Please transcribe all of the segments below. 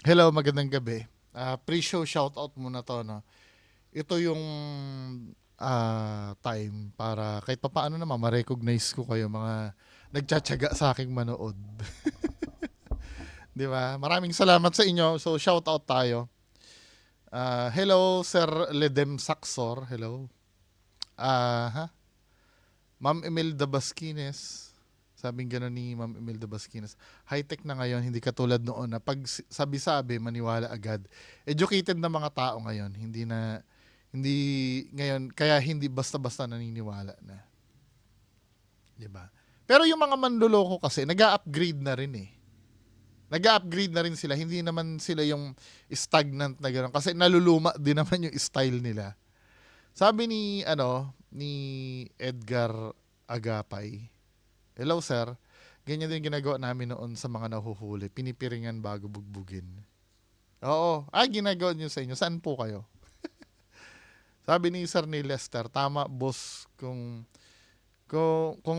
Hello, magandang gabi. Pre-show shoutout muna to, no? Ito yung time para kahit papaano naman ma-recognize ko kayo mga nagtsatsaga sa aking manood. Di ba? Maraming salamat sa inyo. So, shoutout tayo. Hello, Sir Ledem Saxor. Hello. Ha? Ma'am Imelda Basquines. Sabing gano'n ni Ma'am Imelda Basquines. High-tech na ngayon, hindi katulad noon na pag sabi-sabi, maniwala agad. Educated na mga tao ngayon, hindi ngayon, kaya hindi basta-basta naniniwala na. 'Di ba? Pero yung mga manloloko kasi, nag-upgrade na rin eh. Nag-upgrade na rin sila, hindi naman sila yung stagnant na gano'n. Kasi naluluma din naman yung style nila. Sabi ni Edgar Agapay, hello sir. Ganyan din ginagawa namin noon sa mga nahuhuli. Pinipiringan bago bugbugin. Oo. Ginagawa niyo sa inyo. Saan po kayo? Sabi ni Sir ni Lester, tama boss kung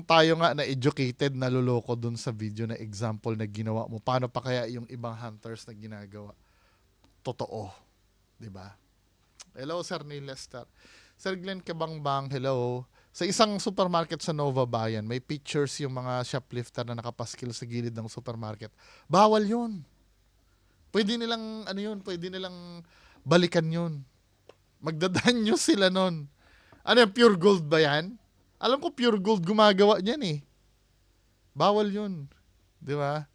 tayo nga na educated naluloko dun sa video na example na ginawa mo, paano pa kaya yung ibang hunters na ginagawa? Totoo. 'Di ba? Hello Sir ni Lester. Sir Glenn Kabangbang, hello. Sa isang supermarket sa Nova Bayan, may pictures yung mga shoplifter na nakapaskil sa gilid ng supermarket. Bawal yun. Pwede nilang balikan yun. Magdadanyo sila nun. Ano yan, pure gold ba yan? Alam ko pure gold gumagawa niyan eh. Bawal yun. Di ba?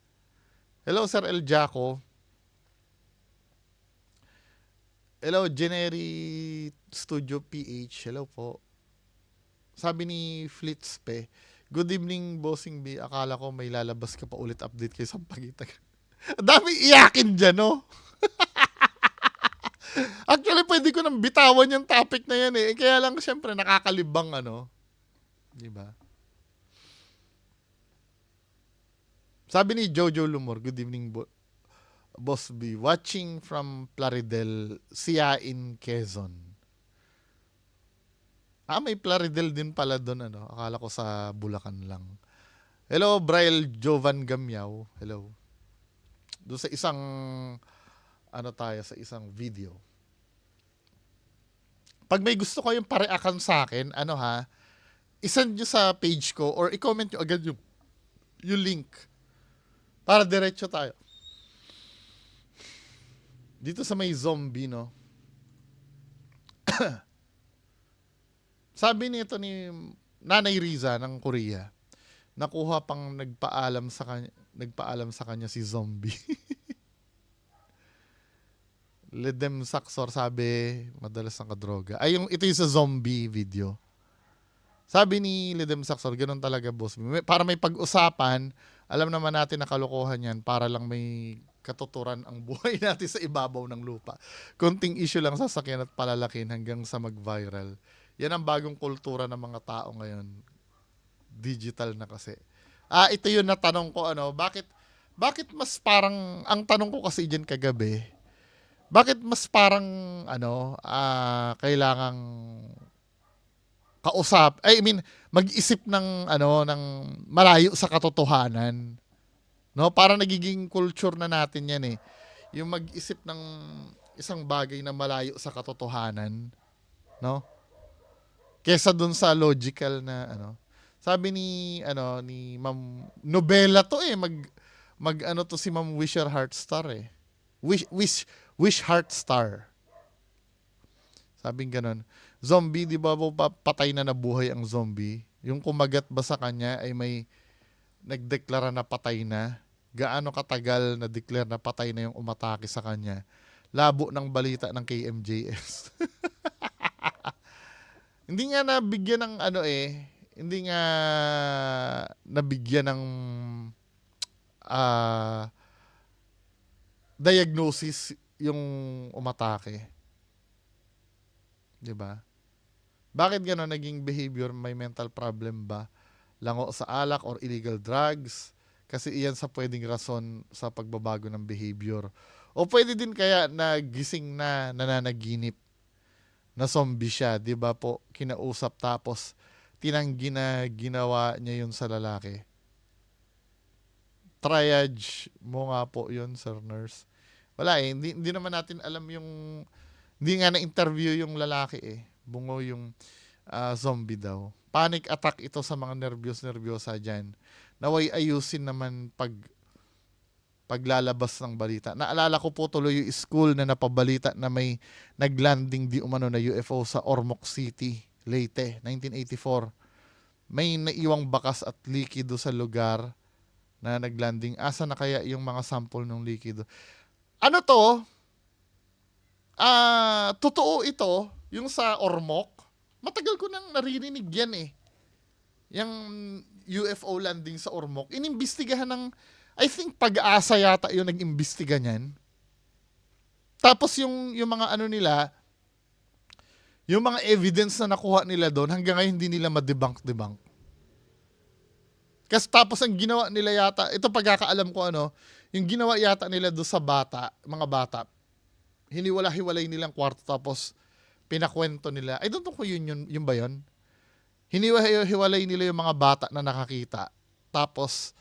Hello, Sir El Jaco. Hello, Generi Studio PH. Hello po. Sabi ni Flitspe, good evening, Bossing B. Akala ko may lalabas ka pa ulit update kay Sampagita. Dami iyakin dyan, no? Actually, pwede ko nang bitawan yung topic na yan eh. Kaya lang, syempre, nakakalibang ano. Di ba? Sabi ni Jojo Lumor, good evening, Boss B. Watching from Plaridel, Siain, Quezon. May Plaridel din pala doon, ano. Akala ko sa Bulacan lang. Hello, Braille Jovan Gamyaw. Hello. Doon sa isang, sa isang video. Pag may gusto kayong pareakan sa akin, isend nyo sa page ko or i-comment nyo agad yung link para diretso tayo. Dito sa may zombie, no? Sabi nito ni Nanay Riza ng Korea, nakuha pang nagpaalam sa kanya si zombie. Ledem Saxor sabi, madalas ang kadroga. Ito yung sa zombie video. Sabi ni Ledem Saxor, ganun talaga boss. Para may pag-usapan, alam naman natin na kalokohan yan para lang may katuturan ang buhay natin sa ibabaw ng lupa. Konting issue lang sasakyan at palalakin hanggang sa mag-viral. Yan ang bagong kultura ng mga tao ngayon. Digital na kasi. Ito yun na tanong ko, bakit mas parang, ang tanong ko kasi dyan kagabi, bakit mas parang, kailangang mag-isip ng malayo sa katotohanan. No? Para nagiging culture na natin yan eh. Yung mag-isip ng isang bagay na malayo sa katotohanan. No? Kesa dun sa logical na, Sabi ni Ma'am, nobela to eh. To si Ma'am Wisher Heartstar eh. Wish Heartstar. Sabing ganon. Zombie, di ba po patay na nabuhay ang zombie? Yung kumagat ba sa kanya ay may nagdeklara na patay na? Gaano katagal na declare na patay na yung umatake sa kanya? Labo ng balita ng KMJS. Hindi nga nabigyan ng hindi nga nabigyan ng ah, diagnosis yung umatake. 'Di ba? Bakit gano'n naging behavior? May mental problem ba? Lango sa alak or illegal drugs? Kasi iyan sa pwedeng rason sa pagbabago ng behavior. O pwede din kaya nagising na nananaginip na zombie siya, 'di ba po? Kinausap tapos tinanggi na ginawa niya 'yun sa lalaki. Triage mo nga po 'yun, Sir Nurse. Wala eh, hindi naman natin alam yung, hindi nga na-interview yung lalaki eh. Bungo yung zombie daw. Panic attack ito sa mga nervyos-nervyosa dyan. Naway ayusin naman paglalabas ng balita. Naalala ko po tuloy yung school na napabalita na may naglanding di umano na UFO sa Ormoc City, Leyte, 1984. May naiwang bakas at likido sa lugar na naglanding. Asa na kaya yung mga sample ng likido? Ano to? Totoo ito, yung sa Ormoc. Matagal ko nang naririnig yan eh. Yung UFO landing sa Ormoc. Inimbestigahan ng, I think Pag-asa yata yung nag-imbestiga niyan. Tapos yung mga ano nila, yung mga evidence na nakuha nila doon, hanggang ngayon hindi nila ma-debunk. Kasi tapos ang ginawa nila yata, ito pagkakaalam ko yung ginawa yata nila doon sa mga bata, hiniwala-hiwalay nilang kwarto tapos pinakwento nila. I don't know kung yun ba yun? Hiniwalay nila yung mga bata na nakakita. Tapos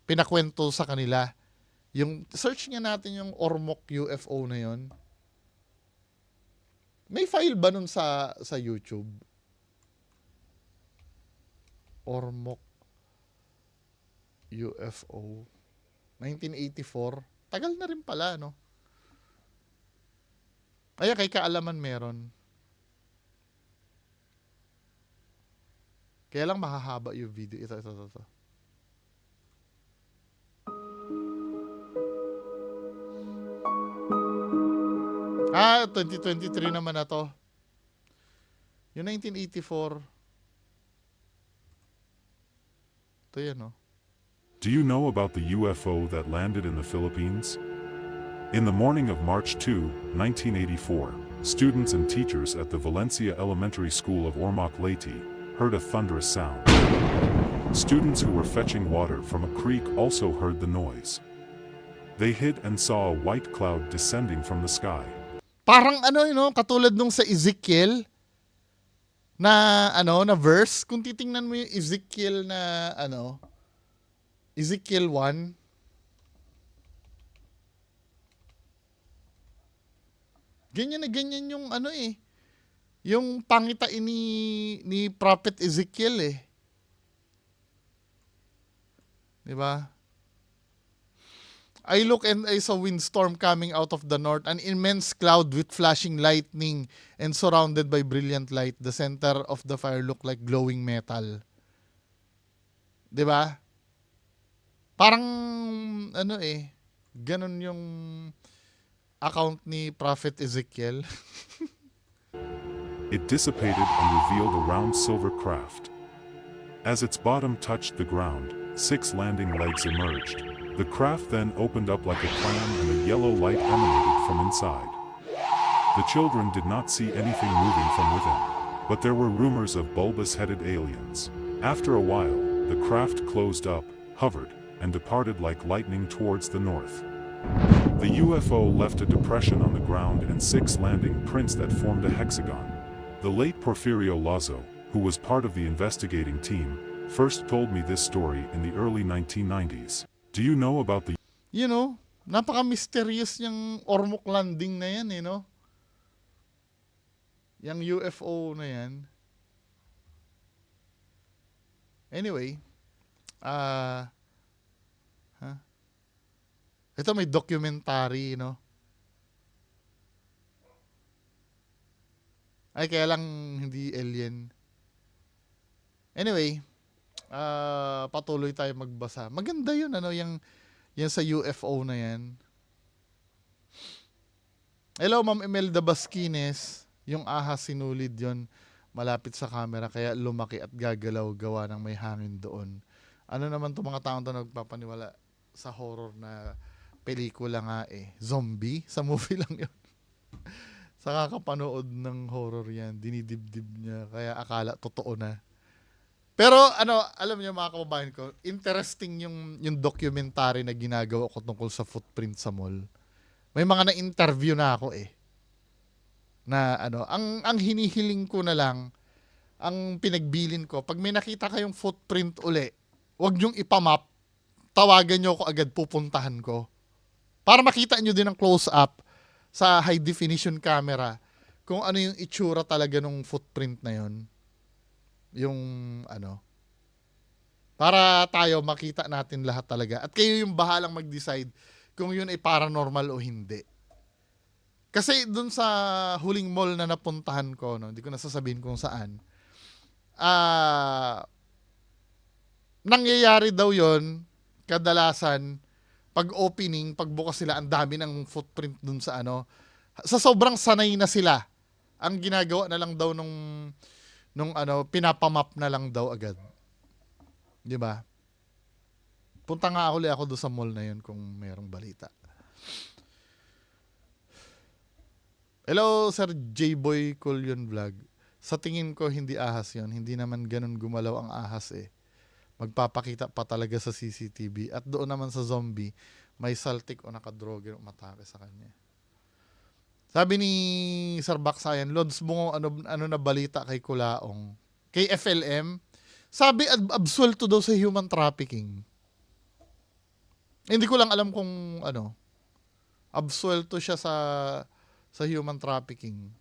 pinakwento sa kanila. Yung search nga natin yung Ormoc UFO na yun. May file ba nun sa YouTube? Ormoc UFO 1984. Tagal na rin pala, no? Kaya kay kaalaman meron. Kaya lang mahahaba yung video. Ito. 2023 naman na to. Yung 1984. Ito yan, no? Do you know about the UFO that landed in the Philippines? In the morning of March 2, 1984, students and teachers at the Valencia Elementary School of Ormoc Leyte heard a thunderous sound. Students who were fetching water from a creek also heard the noise. They hid and saw a white cloud descending from the sky. Parang katulad nung sa Ezekiel na na verse. Kung titingnan mo yung Ezekiel na Ezekiel 1. Ganyan na ganyan yung yung pangitain ni Prophet Ezekiel eh. 'Di ba? I look and I saw windstorm coming out of the north, an immense cloud with flashing lightning and surrounded by brilliant light. The center of the fire looked like glowing metal. 'Di ba? Parang ganun yung account ni Prophet Ezekiel. It dissipated and revealed a round silver craft. As its bottom touched the ground, 6 landing legs emerged. The craft then opened up like a clam and a yellow light emanated from inside. The children did not see anything moving from within, but there were rumors of bulbous-headed aliens. After a while, the craft closed up, hovered, and departed like lightning towards the north. The UFO left a depression on the ground and 6 landing prints that formed a hexagon. The late Porfirio Lazo, who was part of the investigating team, first told me this story in the early 1990s. Do you know about the Napaka-mysterious yung Ormoc landing na yan Yung UFO na yan. Anyway, ito may documentary, Ay, kaya lang hindi alien. Anyway, patuloy tayo magbasa. Maganda yun, yan sa UFO na yan. Hello, Ma'am Imelda Basquines. Yung ahas sinulid yon malapit sa camera, kaya lumaki at gagalaw gawa ng may hangin doon. Ano naman itong mga taong to nagpapaniwala sa horror na pelikula nga eh. Zombie? Sa movie lang yun. Sa kakapanood ng horror yan, dinidibdib niya, kaya akala totoo na. Pero alam niyo mga kababayan ko, interesting yung documentary na ginagawa ko tungkol sa footprint sa mall. May mga na-interview na ako eh. Na ang hinihiling ko na lang, ang pinagbilin ko, pag may nakita kayong footprint uli, wag niyong ipamap, tawagan niyo ako agad, pupuntahan ko. Para makita nyo din ang close-up sa high definition camera kung ano yung itsura talaga ng footprint na yon. Yung ano. Para tayo makita natin lahat talaga. At kayo yung bahalang mag-decide kung yun ay paranormal o hindi. Kasi dun sa huling mall na napuntahan ko, no, hindi ko nasasabihin kung saan, nangyayari daw yon kadalasan pag opening, pagbukas sila, ang dami ng footprint dun sa ano. Sa sobrang sanay na sila, ang ginagawa na lang daw nung ano, pinapamap na lang daw agad. 'Di ba? Punta nga uli ako doon sa mall na yun kung mayroong balita. Hello, Sir J-Boy Kulyon Vlog. Sa tingin ko, hindi ahas yon. Hindi naman ganun gumalaw ang ahas eh. Magpapakita pa talaga sa CCTV. At doon naman sa zombie, may saltik o nakadroge umatake sa kanya. Sabi ni Sir Baksayan, Lods Bungo, ano na balita kay Kulaong? Kay FLM, sabi absuelto daw sa human trafficking. Hindi ko lang alam kung ano, absuelto siya sa human trafficking.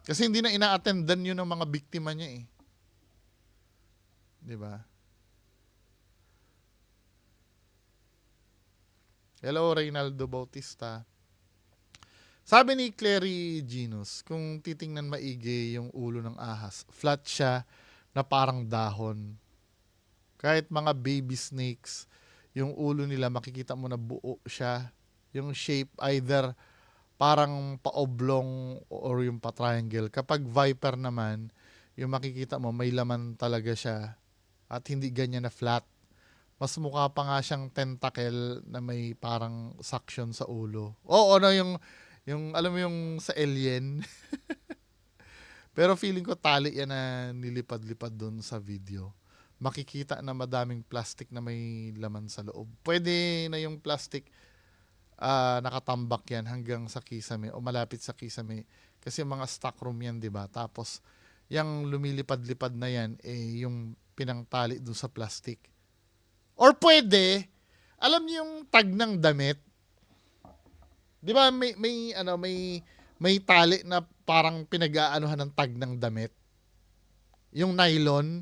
Kasi hindi na ina-attendan yun ng mga biktima niya eh. 'Di ba? Hello, Reynaldo Bautista. Sabi ni Clary Genus, kung titingnan maigi yung ulo ng ahas, flat siya na parang dahon. Kahit mga baby snakes, yung ulo nila makikita mo na buo siya. Yung shape either parang pa-oblong or yung pa-triangle. Kapag viper naman, yung makikita mo may laman talaga siya at hindi ganyan na flat. Mas mukha pa nga siyang tentacle na may parang suction sa ulo. Oo, ano yung alam mo yung sa alien. Pero feeling ko tali yan na nilipad-lipad doon sa video. Makikita na madaming plastic na may laman sa loob. Pwede na yung plastic nakatambak yan hanggang sa kisame o malapit sa kisame. Kasi mga stock room yan, di ba? Tapos, yung lumilipad-lipad na yan, eh, yung pinangtali doon sa plastic. Or pwede, alam niyo yung tag ng damit? Di ba may tali na parang pinag-aanuhan ng tag ng damit? Yung nylon.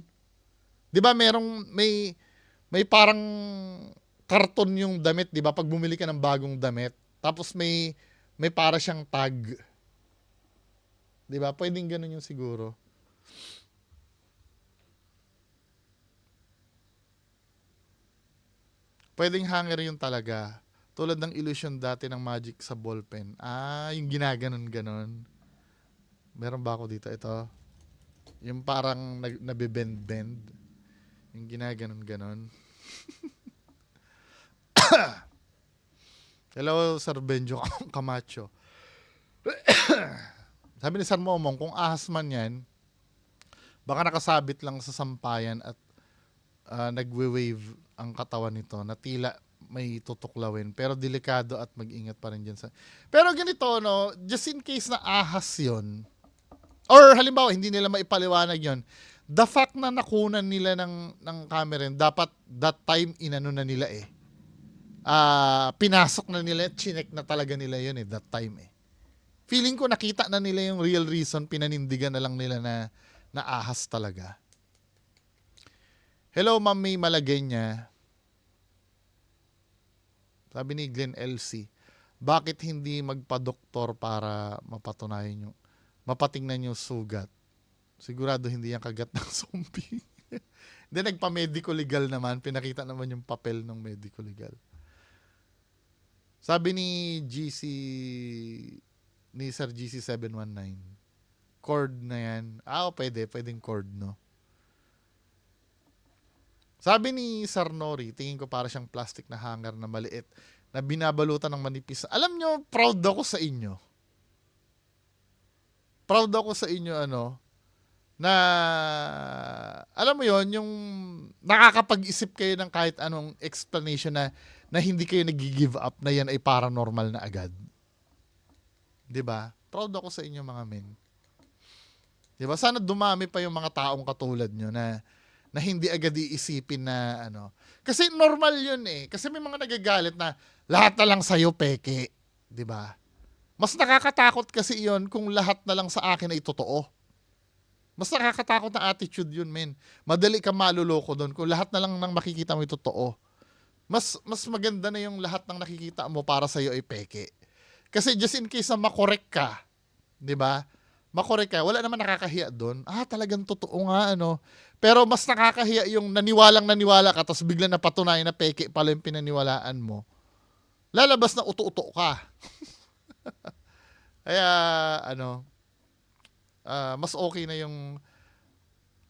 Di ba may parang karton yung damit, di ba? Pag bumili ka ng bagong damit, tapos may para siyang tag. Di ba? Pwedeng ganun yung siguro. Pwedeng hanger yun talaga. Tulad ng illusion dati ng magic sa ballpen. Yung ginaganon-ganon. Meron ba ako dito? Ito. Yung parang nabibend-bend. Yung ginaganon-ganon. Hello, Sir Benjo Camacho. Sabi ni Sir Momong, kung ahas man yan, baka nakasabit lang sa sampayan at nagwe-wave ang katawan nito na tila may tutuklawin. Pero delikado at mag-ingat pa rin dyan sa... Pero ganito, no, just in case na ahas yon, or halimbawa, hindi nila maipaliwanag yon, the fact na nakunan nila ng camera, dapat that time inano na nila eh. Pinasok na nila, chinek na talaga nila yun eh, that time eh. Feeling ko nakita na nila yung real reason, pinanindigan na lang nila na ahas talaga. Hello, Ma'am May Malagenya. Sabi ni Glenn LC, bakit hindi magpa-doktor para mapatingnan yung sugat? Sigurado hindi yan kagat ng zombie. Then nagpa-medico legal naman, pinakita naman yung papel ng medico legal. Sabi ni Sir GC719, cord na yan. Pwedeng cord, no? Sabi ni Sir Nori, tingin ko para siyang plastic na hanger na maliit na binabalutan ng manipis. Alam nyo, proud ako sa inyo. Proud ako sa inyo, na, alam mo yon, yung nakakapag-isip kayo ng kahit anong explanation na hindi kayo nag-give up na yan ay paranormal na agad. 'Di ba? Proud ako sa inyo mga men. 'Di ba? Sana dumami pa yung mga taong katulad nyo na na hindi agad iisipin na ano. Kasi normal yun eh. Kasi may mga nagagalit na lahat na lang sa'yo peke. 'Di ba? Mas nakakatakot kasi yun kung lahat na lang sa akin ay totoo. Mas nakakatakot na attitude yun, men. Madali ka maluloko doon kung lahat na lang ng makikita mo ay totoo. Mas maganda na yung lahat ng nakikita mo para sa'yo ay peke. Kasi just in case na makorek ka, 'di ba? Makorek ka, wala naman nakakahiya doon. Talagang totoo nga, ano. Pero mas nakakahiya yung naniwalang-naniwala ka tapos biglang napatunayan na peke pala yung pinaniwalaan mo. Lalabas na uto-uto ka. Kaya, ano, mas okay na yung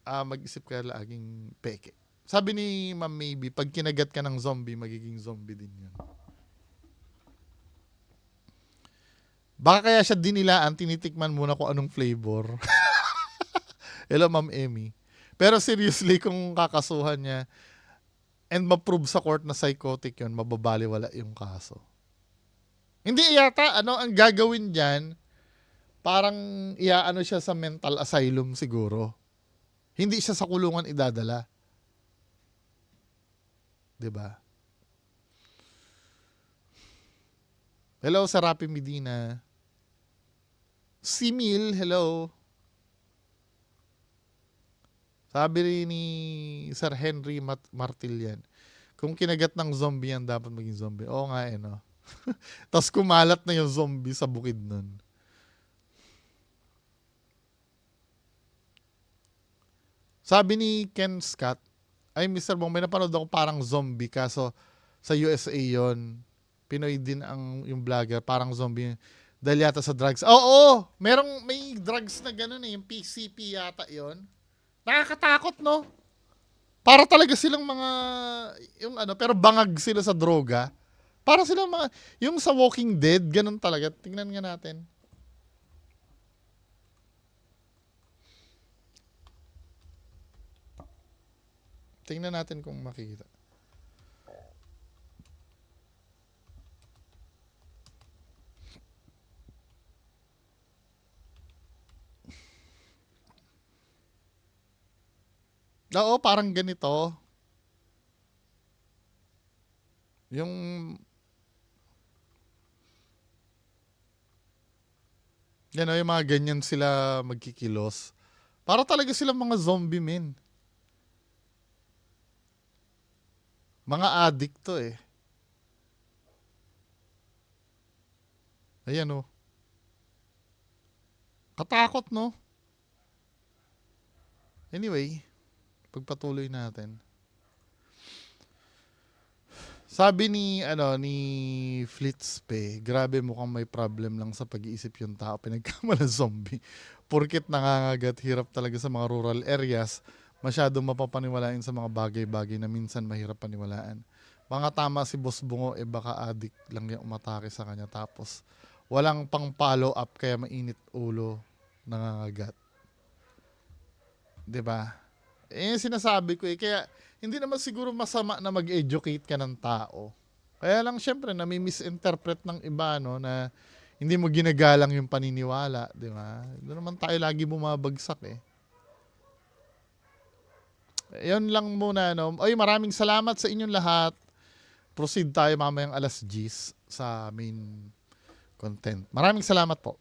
mag-isip ka laging peke. Sabi ni Ma'am Maybe, pag kinagat ka ng zombie, magiging zombie din yun. Baka kaya siya dinilaan, tinitikman muna kung anong flavor. Hello, Ma'am Emmy. Pero seriously, kung kakasuhan niya and ma-prove sa court na psychotic yun, mababaliwala yung kaso. Hindi yata, ano, ang gagawin dyan, parang iaano siya sa mental asylum siguro. Hindi siya sa kulungan idadala. 'Di ba? Hello, Sarapi Medina. Simil, hello. Sabi rin ni Sir Henry Martillian, kung kinagat ng zombie yan, dapat maging zombie. Oo nga no. Tapos kumalat na yung zombie sa bukid nun. Sabi ni Ken Scott, ay Mr. Bong, may napanood ako parang zombie, kaso sa USA yon. Pinoy din yung vlogger, parang zombie. Dahil yata sa drugs. Oo, may drugs na gano'n eh. Yung PCP yata yon. Nakakatakot, no? Para talaga silang mga, yung ano, pero bangag sila sa droga. Para silang mga, yung sa Walking Dead, ganun talaga. Tingnan nga natin. Tingnan natin kung makikita. Oo, parang ganito. Yung yung mga ganyan sila magkikilos. Para talaga silang mga zombie, men. Mga addict to eh. Ayan oh. Katakot, no? Anyway, pagpatuloy natin. Sabi ni Flitzpe, grabe mukhang may problem lang sa pag-iisip yung tao, pinagkamala zombie. Porket nangangagat, hirap talaga sa mga rural areas, masyadong mapapaniwalaan sa mga bagay-bagay na minsan mahirap paniwalaan. Mga tama si Boss Bungo, baka addict lang yung umatake sa kanya, tapos walang pang follow up kaya mainit ulo, nangangagat. 'Di ba? Yung sinasabi ko kaya hindi naman siguro masama na mag-educate ka ng tao. Kaya lang syempre nami-misinterpret ng iba, no, na hindi mo ginagalang yung paniniwala, 'di ba? Doon naman tayo lagi bumabagsak eh. Yan lang muna, no. Oy, maraming salamat sa inyong lahat. Proceed tayo mamayang 10:00 sa main content. Maraming salamat po.